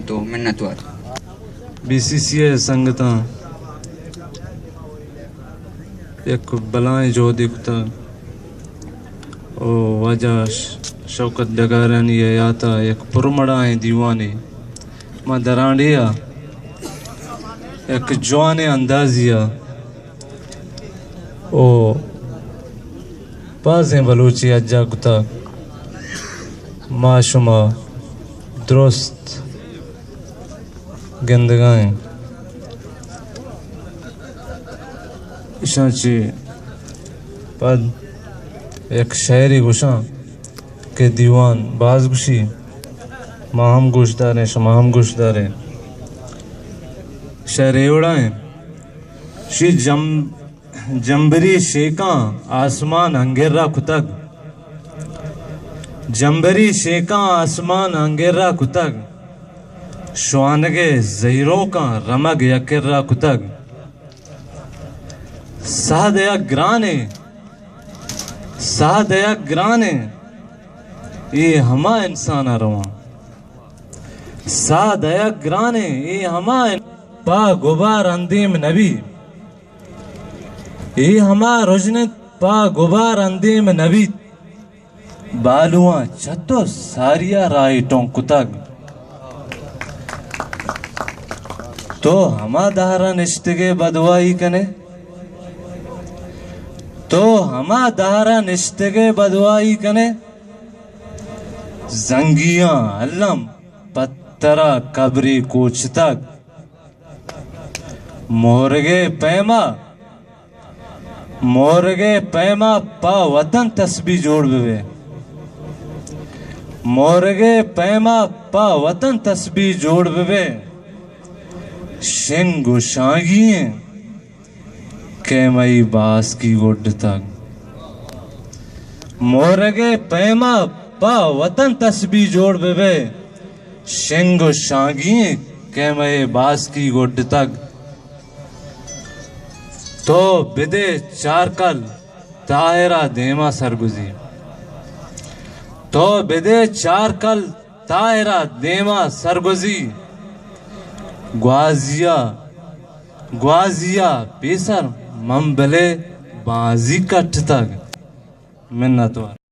तो मिन्नतवार BCCI संगता एक बलाएं जो दिखता ओ वजह शौकत डगारानी याता एक पुरमड़ाएं दीवाने मां दरांडिया एक जवाने अंदाजिया ओ पाज़ें बलूची अज्जा गुता माशुमा दुरुस्त गंदगाएं इशाची पद एक शायरी गुशा के दीवान बाज गुशी माहम गुशदारे शमाहम गुशदारे शायरे उड़ाएं शी जंबरी शेका आसमान अंगेरा कुतग जंबरी शेका आसमान अंगेरा कुतग श्वानगे जहीरों का रमग यकिर्रा कुतग सादया ग्राने ये हमा इंसान रवा सादया ग्राने ये हमा पा गुबार अंदीम नबी ये हमा रुजनत पा गुबार अंदीम नबी बालुआ छतो सारिया राइटों कुतग तो हमा दहरा निश्तगे बदवाई कने तो हमा दारा निश्तगे बदवाई कने जंगिया अल्लम पत्तरा कब्री कोच तक मोरगे पैमा पा वतन तस्बी जोड़ बेवे मोरगे पैमा पा वतन तस्बी जोड़ बेवे शिंगु शागिए केमई बास की गोड तक मोरगे पैमा पा वतन तस्बी जोड़ बेवे शिंगु शागिए केमई बास की गोड तक तो बिदे चारकल तायरा देमा सरगुजी तो बिदे चारकल तायरा देमा सरगुजी ग्वाजिया पेसर मंबले बाजी कट तक मिन्नतवार।